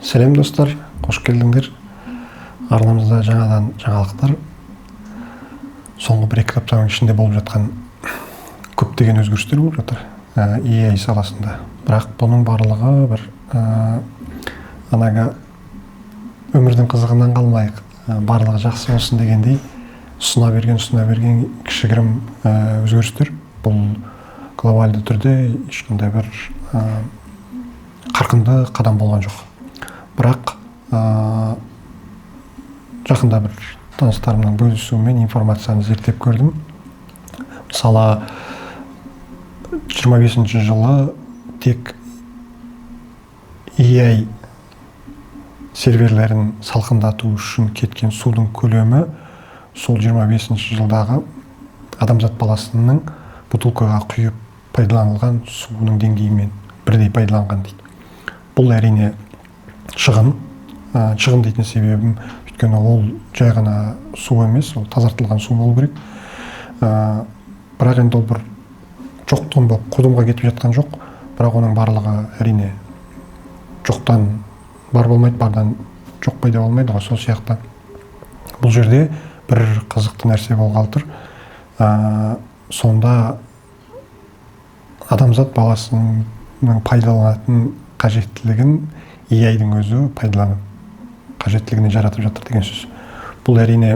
Сәлем достар, қош келдіңдер. Арнамызда жаңадан жаңалықтар. Соңғы бір-екі аптаның ішінде болып жатқан көптеген өзгерістер болып жатыр AI саласында. Бірақ бұның барлығы бір өмірдің қызығынан қалмайық, барлығы жақсы болсын дегендей ұсына берген кішігірім өзгерістер. Бұл глобалды түрде ешқандай бір қарқынды қадам болған жоқ. Бірақ жақында бір таныстарымның бөлісуімен информацияны зерттеп көрдім. Мысалы 25 жылы тек AI серверлерін салқындату үшін кеткен судың көлемі сол 25 жылдағы адамзат баласының бутылкаға құйып пайдаланылған суының деңгейімен бірдей пайдаланған дейді. Бұл әрине шығын дейтін себебім, өйткені ол жай ғана су емес, ол тазартылған су болу керек. Бірақ енді ол бір жоқтың болып қудымға кетіп жатқан жоқ. Бірақ оның барлығы әрине жоқтан бар болмайды, бардан жоқ пайда болмайды ғой. Сол сияқты бұл жерде бір қызықты нәрсе болғалы тұр. Сонда адамзат баласының пайдаланатын қажеттілігін AI-дің өзі пайдаланып қажеттілігіне жаратып жатыр деген сөз. Бұл әрине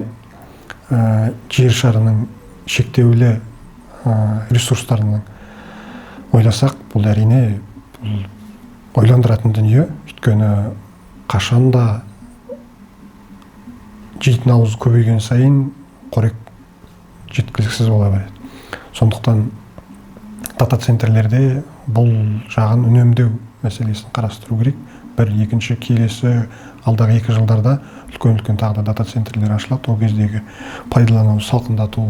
жер шарының шектеулі ресурстарының ойласақ, бұл әрине ойландыратын дүние. Өйткені қашанда жейтін ауыз көбейген сайын қорек жеткіліксіз бола береді. Сондықтан дата-центрлерде бұл жағын үнемдеу мәселесін қарастыру керек. Бір екінші келесі алдағы 2 жылдарда үлкен тағы да дата-центрлер ашылады. Ол кездегі пайдалану, салқындату,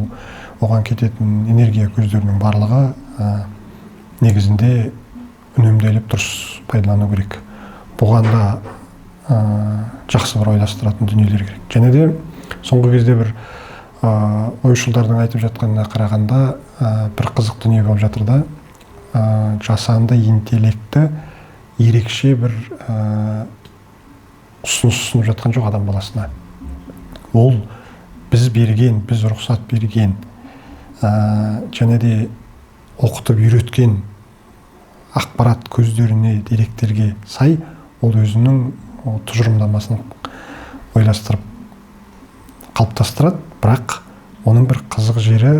оған кететін энергия көздерінің барлығы негізінде үнемделіп дұрыс пайдалану керек. Бұған да жақсы бір ойластыратын дүниелер керек. Және де соңғы кезде бір ойшылдардың айтып жатқанына қарағанда бір қызық дүние болып жатыр да, жасанды интеллекті ерекше бір ұсынып жатқан жоқ адам баласына. Ол біз рұқсат берген, және де оқытып үйреткен ақпарат көздеріне, деректерге сай, ол өзінің тұжырымдамасын ойластырып қалыптастырады. Бірақ оның бір қызық жері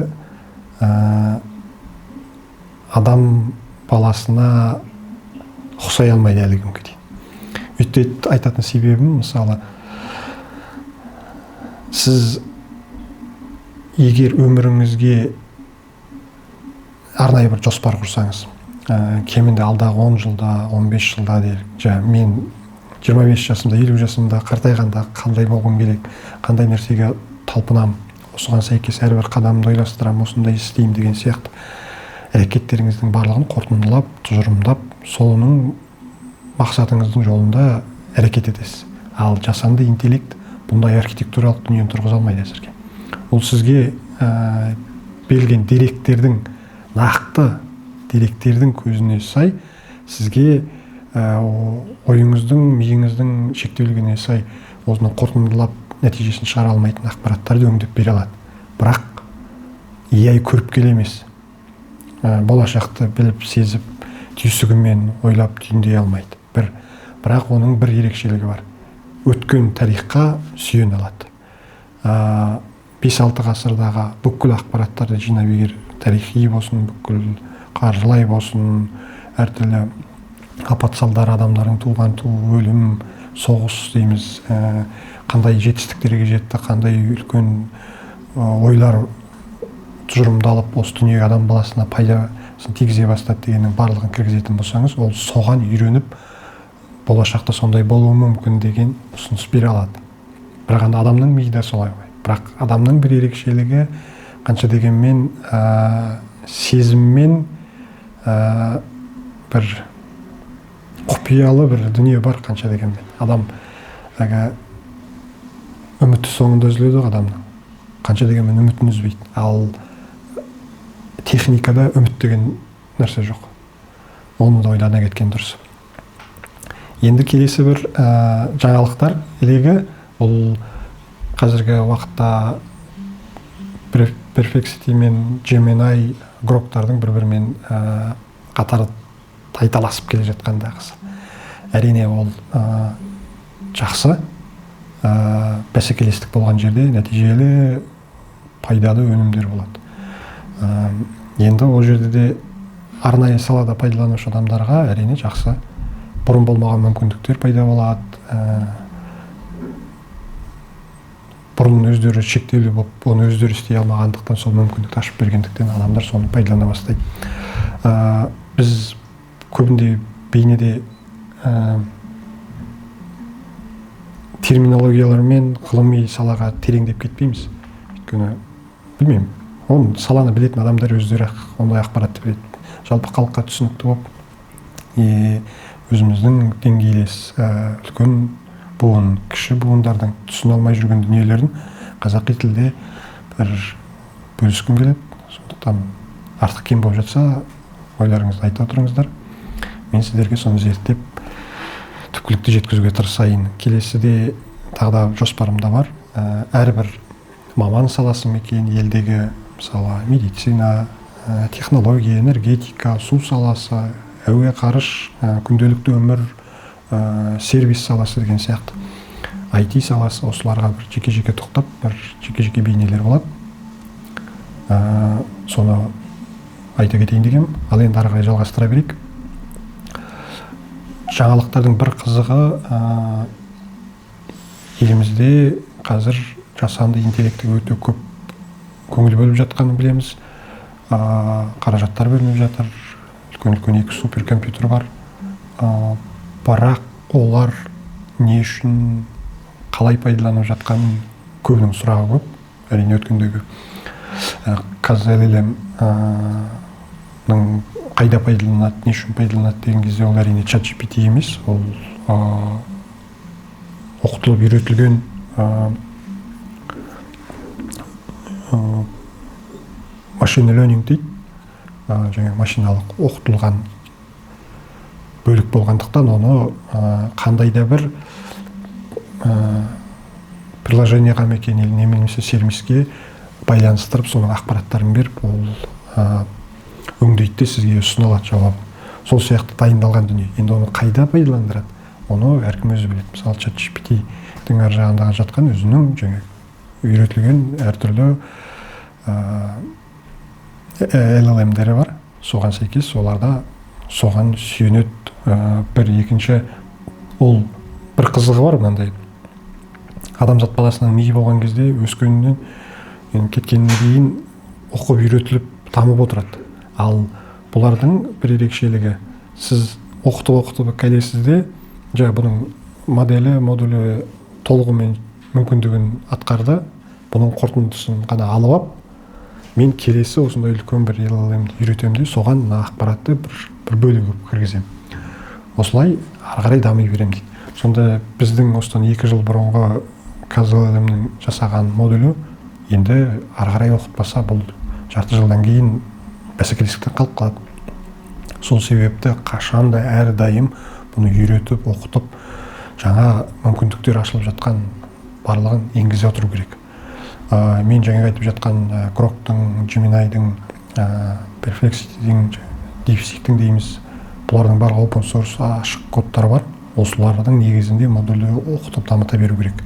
адам баласына ұқсай алмайды әлі күнге дейін. Өйтіп айтатын себебім, мысалы, сіз егер өміріңізге арнайы бір жоспар құрсаңыз, кемінде алдағы 10 жылда, 15 жылда дейік, мен 25 жасымда, 50 жасымда қартайғанда қандай болғым керек, қандай нәрсеге талпынам, осыған сәйкес әрбір қадамды ойластырам, осындай істеймін деген сияқты әрекеттеріңіздің барлығын қорытындылап, тұжырымдап, соның мақсатыңыздың жолында әрекет етесіз. Ал жасанды интеллект бұндай архитектуралық дүниені тұрғыза алмайды әзірге. Ол сізге берілген деректердің, нақты деректердің көзіне сай, сізге ойыңыздың, миыңыздың шектеулігіне сай осыны қорытындылап нәтижесін шығара алмайтын ақпараттарды өңдеп бере алады. Бірақ AI көріп келе емес. Болашақты біліп, сезіп, түйсігімен ойлап түйіндей алмайды. Бірақ оның бір ерекшелігі бар. Өткен тарихқа сүйене алады. 5-6 ғасырдағы бүкіл ақпараттарды жинап, егер тарихи болсын, бүкіл қаржылай болсын, әртүрлі апат салдары, адамдардың туған өлім, соғыс дейміз, қандай жетістіктерге жетті, қандай үлкен ойлар тұжырымдалып, осы дүниеге адам баласына пайдасын тигізе бастады дегеннің барлығын кіргізетін болсаңыз, ол соған үйреніп, болашақта сондай болуы мүмкін деген ұсыныс бере алады. Бірақ адамның миы да солай ғой. Бірақ адамның бір ерекшелігі, қанша дегенмен сезіммен бір құпиялы бір дүние бар, қанша дегенмен. Адам үміті соңында үзіледі адамның. Қанша дегенмен үмітін үзбейді. Ал техникада үміт деген нәрсе жоқ. Оны да ойлана кеткен дұрыс. Енді келесі бір жаңалықтар легі бұл қазіргі уақытта Perplexity мен Gemini гроктардың бір-бірімен қатар тайталасып келе жатқандағысы. Әрине ол жақсы, бәсекелестік болған жерде нәтижелі пайдалы өнімдер болады. Енді ол жерде де арнайы салада пайдаланушы адамдарға әрине жақсы, бұрын болмаған мүмкіндіктер пайда болады. Бұрын өздері шектеулі болып, оны өздері істей алмағандықтан сол мүмкіндікті ашып бергендіктен адамдар соны пайдалана бастайды. Біз көбінде бейнеде терминологиялар мен ғылыми салаға тереңдеп кетпейміз. Өйткені білмеймін, оны саланы білетін адамдар өздері ондай ақпаратты біледі. Жалпы халыққа түсінікті болып, өзіміздің деңгейлес үлкен буын, кіші буындардың түсіне алмай жүрген дүниелерін қазақи тілде бір бөліскім келеді. Сондықтан артық кем болып жатса, ойларыңызды айта отырыңыздар. Мен сіздерге соны зерттеп, түпкілікті жеткізуге тырысайын. Келесіде тағы да жоспарымда бар. Әрбір маман саласы екен, елдегі мысалы медицина, технология, энергетика, су саласы, әуе ғарыш, күнделікті өмір, сервис саласы деген сияқты. IT саласы, осыларға бір жеке-жеке тоқтап, бір жеке-жеке бейнелер болады. Соны айта кетейін дегем. Ал енді ары қарай жалғастыра берейік. Жаңалықтардың бір қызығы, елімізде қазір жасанды интеллектіге өте көп көңіл бөліп жатқанын білеміз. Қаражаттар бөлініп жатыр. Үлкен-үлкен 2 суперкомпьютер бар. Бірақ олар не үшін, қалай пайдаланып жатқанын көбінің сұрағы көп. Әрине өткендегі KZLM қайда пайдаланады, не үшін пайдаланады деген кезде ол әрине ChatGPT емес, ол оқытылып үйретілген машина learning дейді. Жаңа машиналық оқытылған бөлік болғандықтан оны қандай да бір приложениеға мекен немесе сервиске байланыстырып, соның ақпараттарын беріп, ол өңдейді де сізге ұсынылады жауап. Сол сияқты дайындалған дүние. Енді оны қайда пайдаландырады? Оны әркім өзі біледі. Мысалы, ChatGPT-дің ар жағындағы жатқан өзінің жаңа үйретілген әртүрлі LLM-дері бар. Соған сәйкес оларда соған сүйенеді. Бір екінші, ол бір қызығы бар мынандай. Адамзат баласының миы болған кезде өскенінен кеткеннен кейін оқып үйретіліп дамып отырады. Ал бұлардың бір ерекшелігі, сіз оқытып келесіз де, бұның модулі толығымен мүмкіндігін атқарды, бұның қорытындысын ғана алып алып, мен келесі осындай үлкен бір LLM-ді үйретемін де, соған ақпаратты бір бөлігі кіргіземін. Осылай ары қарай дами беремін дейді. Сонда біздің осыдан 2 жыл бұрынғы KZLM-нің жасаған модулі енді ары қарай оқытпаса, бұл жарты жылдан кейін бәсекелестіктен қалып қалады. Сол себепті қашанда әрдайым бұны үйретіп, оқытып, жаңа мүмкіндіктер ашылып жатқан барлығын енгізе отыру керек. Мен жаңа айтып жатқан Grok'тың, Gemini'дің, Perplexity'дің, DeepSeek'тің дейміз, бұлардың барлығы open source ашық кодтары бар. Осылардың негізінде модулі оқытып дамыта беру керек.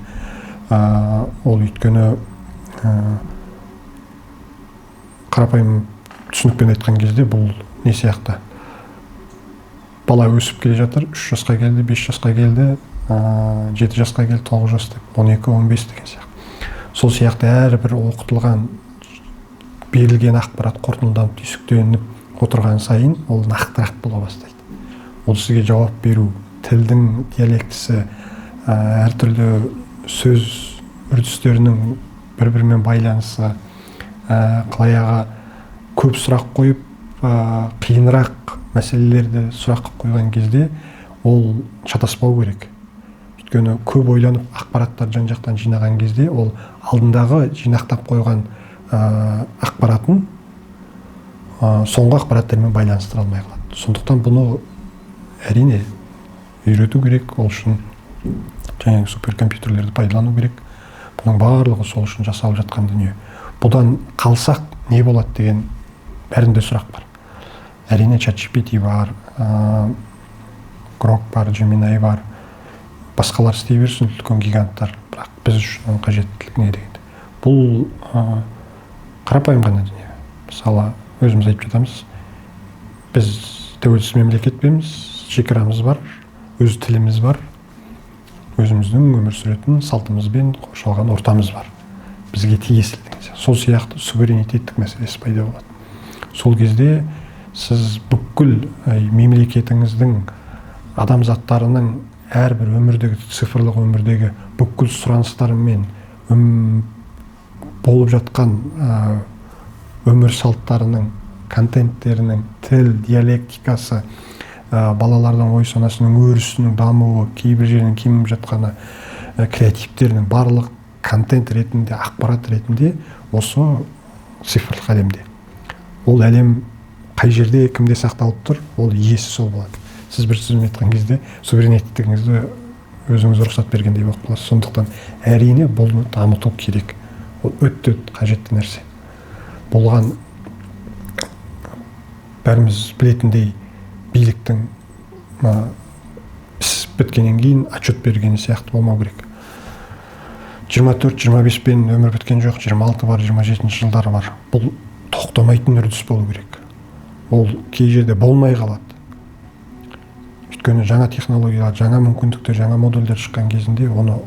Ол өйткені қарапайым түсінікпен айтқан кезде бұл не сияқты? Бала өсіп келе жатыр, 3 жасқа келді, 5 жасқа келді, 7 жасқа келді, 9 жас деп, 12-15 деген сияқты. Сол сияқты әрбір оқытылған, берілген ақпарат қорытындыдан түйсіктеніп отырған сайын, ол нақтырақ бола бастайды. Ол сізге жауап беру, тілдің диалектісі, әртүрлі сөз үрдістерінің бір-бірімен байланысы, қалаяға көп сұрақ қойып, қиынырақ мәселелерді сұрақ қойған кезде ол шатаспау керек. Өйткені көп ойланып ақпараттар жан-жақтан жинаған кезде ол алдындағы жинақтап қойған ақпаратын соңғы ақпараттармен байланыстыра алмай қалады. Сондықтан бұны әрине үйрету керек, ол үшін жаңағы суперкомпьютерлерді пайдалану керек. Бұның барлығы сол үшін жасалып жатқан дүние. Бұдан қалсақ не болады деген бәрінде сұрақ бар. Әрине ChatGPT бар, Grok бар, Gemini бар, басқалар істей берсін, үлкен гиганттар, бірақ біз үшін оның қажеттілік не дегенде. Бұл қарапайым ғана дүние. Мысалы, өзіміз айтып жатамыз, біз тәуелсіз мемлекетпіз, шекарамыз бар, өз тіліміз бар, өзіміздің өмір сүретін салтымызбен қоршалған ортамыз бар. Бізге тиесілі деген сияқты. Сол сияқты суверенитеттік мәселесі пайда болады. Сол кезде сіз бүкіл мемлекетіңіздің адамзаттарының әрбір өмірдегі, цифрлық өмірдегі бүкіл сұраныстарымен болып жатқан өмір салттарының, контенттерінің, тіл, диалектикасы, балалардың ой санасының өрісінің дамуы, кейбір жерінің кеміп жатқаны, креативтерінің барлық контент ретінде, ақпарат ретінде осы цифрлық әлемде. Ол әлем қай жерде, кімде сақталып тұр, ол иесі сол болады. Сіз бір сөзбен айтқан кезде суверенитетіңізді өзіңіз рұқсат бергендей болып қаласыз. Сондықтан әрине бұл дамыту керек. Ол өте қажетті нәрсе. Болған бәріміз білетіндей биліктің іс біткеннен кейін отчет бергені сияқты болмау керек. 24-25 пен өмір біткен жоқ, 26 бар, 27 жылдары бар. Бұл тоқтамайтын үрдіс болу керек. Ол кей жерде болмай қалады. Өйткені жаңа технологиялар, жаңа мүмкіндіктер, жаңа модульдер шыққан кезінде оны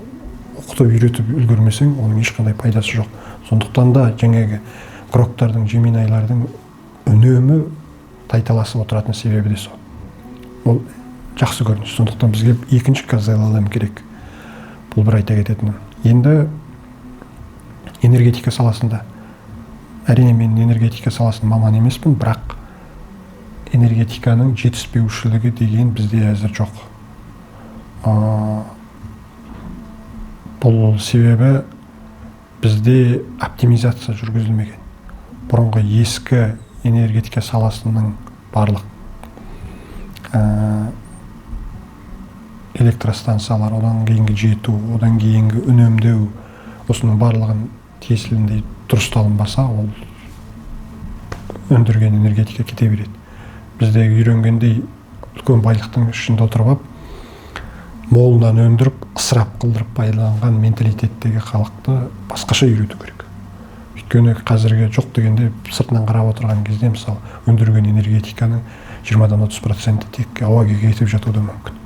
оқытып үйретіп үлгермесең, оның ешқандай пайдасы жоқ. Сондықтан да жаңағы Гроктардың, Gemini'лардың үнемі тайталасып отыратын себебі де сол. Ол жақсы көрініс. Сондықтан бізге екінші LLM керек. Бұл бір айта кететінім. Енді энергетика саласында, әрине мен энергетика саласының маманы емеспін, бірақ энергетиканың жетіспеушілігі деген бізде әзір жоқ. Бұл себебі бізде оптимизация жүргізілмеген. Бұрынғы ескі энергетика саласының барлық электростанциялар, одан кейінгі жету, одан кейінгі үнемдеу, осының барлығын тиесіліндей дұрысталынбаса, ол өндірген энергетика кете береді. Бізде үйренгендей үлкен байлықтың ішінде отырып, молынан өндіріп, ысырап қылдырып пайдаланған менталитеттегі халықты басқаша үйрету керек. Өйткені қазірге жоқ дегенде сыртынан қарап отырған кезде, мысалы, өндірген энергетиканың 20-30% тек ауаға кетіп жатуы да мүмкін.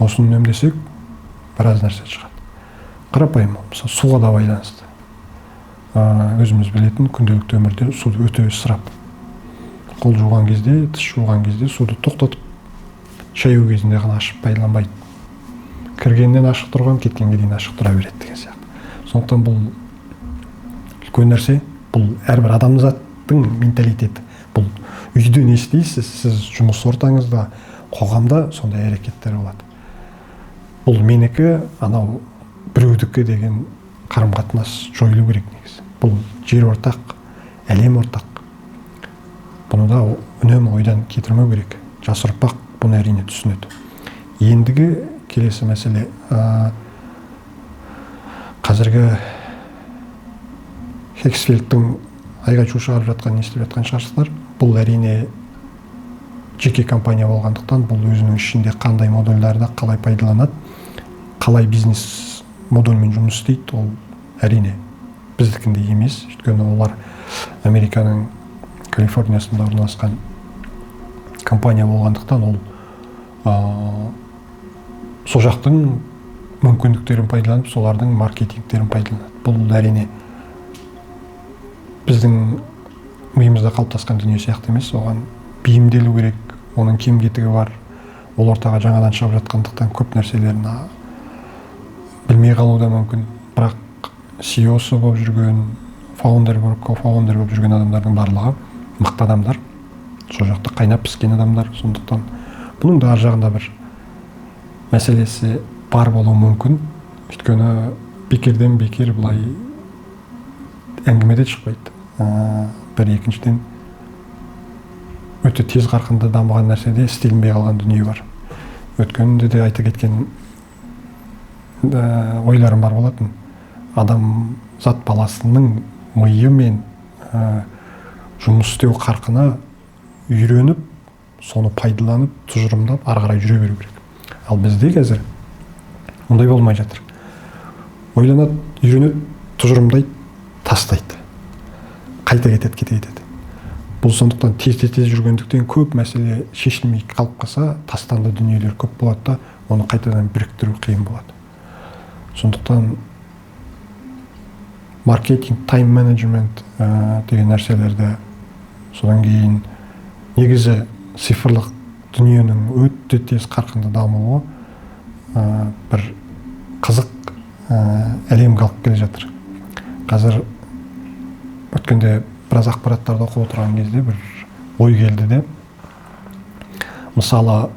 Осыны үнемдесек, біраз нәрсе шығады. Қарапайым, мысалы, суға да байланысты. Өзіміз білетін күнделікті өмірде суды өте ысырап. Қол жуған кезде, тіс жуған кезде суды тоқтатып, шаю кезінде ғана ашып пайдаланбайды. Кіргеннен ашық тұрған, кеткенге дейін ашық тұра береді деген сияқты. Сондықтан бұл үлкен нәрсе, бұл әрбір адамзаттың менталитеті. Бұл үйде не істейсіз, сіз жұмыс ортаңызда, қоғамда сондай әрекеттер болады. Бұл менікі, анау біреудікі деген қарым-қатынас жойылу керек негізі. Бұл жер ортақ, әлем ортақ. Бұны да үнемі ойдан кетірмеу керек. Жас ұрпақ бұны әрине түсінеді. Ендігі келесі мәселе, қазіргі Хексфилдтің айғай-шу шығарып жатқан, не істеп жатқан шығарсыздар. Бұл әрине жеке компания болғандықтан, бұл өзінің ішінде қандай модульдарды қалай пайдаланады, қалай бизнес модульмен жұмыс істейді, ол әрине біздікіндей емес. Өйткені олар Американың Калифорниясында орналасқан компания болғандықтан, ол сол жақтың мүмкіндіктерін пайдаланып, солардың маркетингтерін пайдаланады. Бұл әрине біздің миымызда қалыптасқан дүние сияқты емес, оған бейімделу керек, оның кем-кетігі бар. Ол ортаға жаңадан шығып жатқандықтан көп нәрселерін білмей қалу да мүмкін. Бірақ CEO-сы болып жүрген, фаундер болып жүрген адамдардың барлығы мықты адамдар, сол жақта қайнап піскен адамдар. Сондықтан бұның да ар жағында бір мәселесі бар болуы мүмкін. Өйткені бекерден бекер бұлай әңгімеде шықпайды. Бір екіншіден өте тез қарқынды дамыған нәрседе істелінбей қалған дүние бар. өткенде де айта кеткен ойларым бар болатын. Адамзат баласының миы мен жұмыс істеу қарқына үйреніп, соны пайдаланып, тұжырымдап, ары қарай жүре беру керек. Ал бізде қазір ондай болмай жатыр. Ойланады, үйренеді, тұжырымдайды, тастайды. Қайта кетеді. Бұл сондықтан тез жүргендіктен көп мәселе шешілмей қалып қалса, тастанды дүниелер көп болады да, оны қайтадан біріктіру қиын болады. Сондықтан маркетинг, тайм менеджмент деген нәрселерді, содан кейін негізі цифрлық дүниенің өте тез қарқынды дамуы бір қызық әлемге алып келе жатыр. Қазір өткенде біраз ақпараттарды оқып отырған кезде бір ой келді де, мысалы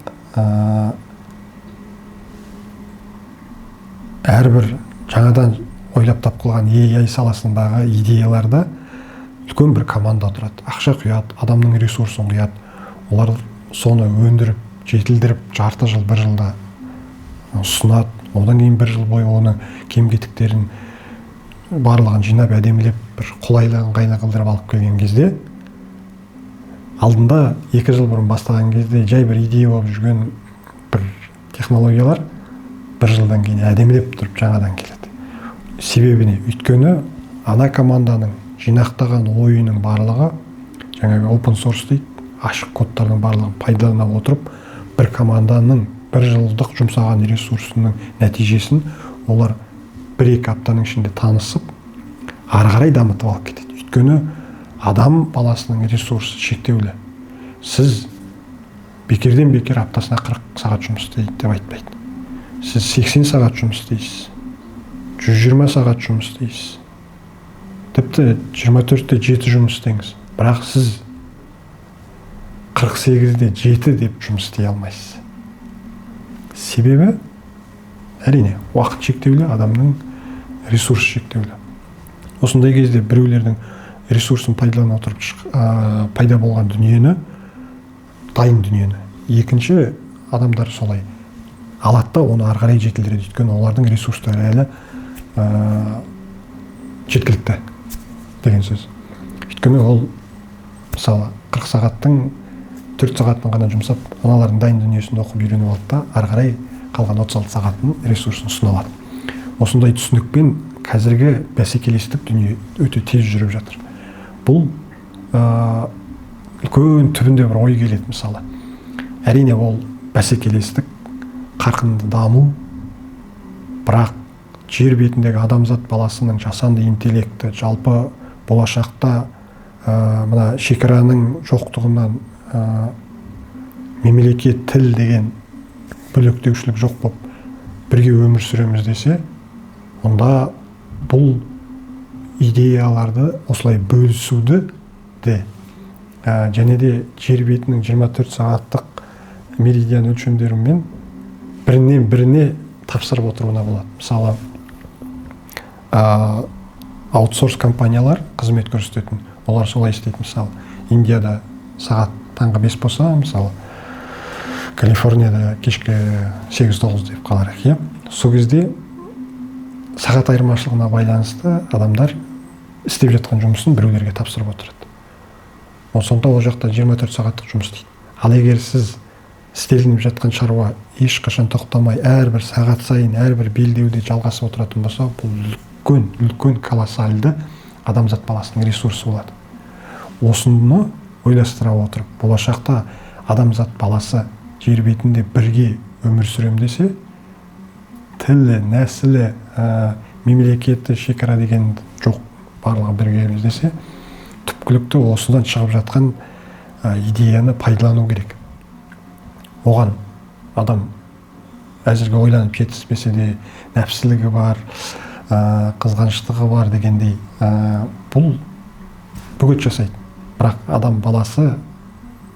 әрбір жаңадан ойлап тапқылған AI саласындағы идеяларда үлкен бір команда отырады. Ақша құяды, адамның ресурсын құяды. Олар соны өндіріп, жетілдіріп, жарты жыл, бір жылда ұсынады. Одан кейін бір жыл бойы оның кем-кетіктерін барлығын жинап, әдемілеп, бір қолайлығын қайна қылдырып алып келген кезде, алдында 2 жыл бұрын бастаған кезде жай бір идея болып жүрген бір технологиялар бір жылдан кейін әдемілеп тұрып жаңадан келеді. Себебі не? Өйткені ана команданың жинақтаған ойының барлығы, жаңағы open source дейді, ашық кодтардың барлығын пайдалана отырып, бір команданың бір жылдық жұмсаған ресурсының нәтижесін олар 1-2 аптаның ішінде танысып, ары қарай дамытып алып кетеді. Өйткені адам баласының ресурсы шектеулі. Сіз бекерден бекер аптасына 40 сағат жұмыс істейді деп айтпайды. Сіз 80 сағат жұмыс істейсіз, 120 сағат жұмыс істейсіз, тіпті 24-те 7 жұмыс істеңіз. Бірақ сіз 48-де 7 деп жұмыс істей алмайсыз. Себебі әрине уақыт шектеулі, адамның ресурсы шектеулі. Осындай кезде біреулердің ресурсын пайдалана отырып пайда болған дүниені, дайын дүниені, екінші адамдар солай алады да оны ары қарай жетілдіреді. Өйткені олардың ресурстары әлі жеткілікті деген сөз. Өйткені ол мысалы 40 сағаттың 4 сағатын ғана жұмсап, аналардың дайын дүниесін оқып үйреніп алды да, ары қарай қалған 36 сағаттың ресурсын ұсына алады. Осындай түсінікпен қазіргі бәсекелестік дүние өте тез жүріп жатыр. Бұл үлкен түбінде бір ой келеді мысалы. Әрине ол бәсекелестік, қарқынды даму, бірақ жер бетіндегі адамзат баласының жасанды интеллекті, жалпы болашақта мына шекараның жоқтығынан мемлекет, тіл деген бөлектеушілік жоқ болып бірге өмір сүреміз десе, онда бұл идеяларды осылай бөлісуді де және де жер бетінің 24 сағаттық меридиан өлшемдерімен бірінен біріне тапсырып отыруына болады. Мысалы, аутсорс компаниялар қызмет көрсететін, олар солай істейді. Мысалы, Индияда сағат таңғы 5 болса, мысалы, Калифорнияда кешкі 8-9 деп қалар. Сол кезде сағат айырмашылығына байланысты адамдар істеп жатқан жұмысын біреулерге тапсырып отырады. Сонда ол жақта 24 сағаттық жұмыс істейді. Ал егер сіз істелініп жатқан шаруа ешқашан тоқтамай, әрбір сағат сайын, әрбір белдеуде жалғасып отыратын болса, бұл үлкен колоссальды адамзат баласының ресурсы болады. Осыны ойластыра отырып, болашақта адамзат баласы жер бетінде бірге өмір сүрем десе, тілі, нәсілі, мемлекеті, шекара деген жоқ, барлығы бірге десе, түпкілікті осыдан шығып жатқан идеяны пайдалану керек. Оған адам әзірге ойланып жетіспесе де, нәпсілігі бар, қызғаныштығы бар дегендей, бұл бөгет жасайды. Бірақ адам баласы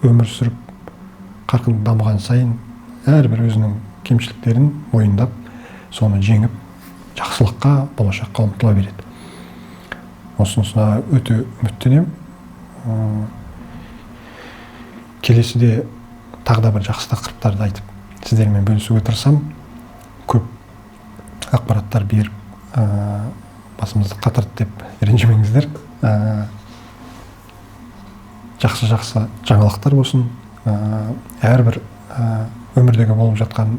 өмір сүріп, қарқынды дамыған сайын әрбір өзінің кемшіліктерін мойындап, соны жеңіп, жақсылыққа, болашаққа ұмтыла береді. Осынысына өте үміттенемін. Келесіде тағы да бір жақсы тақырыптарды айтып сіздермен бөлісуге тырысам. Көп ақпараттар беріп басымызды қатырды деп ренжімеңіздер. Жақсы жаңалықтар болсын. Әрбір өмірдегі болып жатқан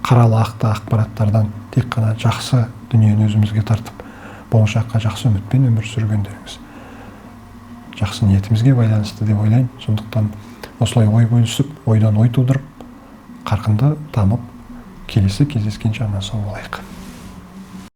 қаралы ақты ақпараттардан тек қана жақсы дүниені өзімізге тартып, болашаққа жақсы үмітпен өмір сүргендеріңіз жақсы ниетімізге байланысты деп ойлаймын. Сондықтан осылай ой бөлісіп, ойдан ой тудырып, қарқынды дамып, келесі кездескенше аман сау болайық.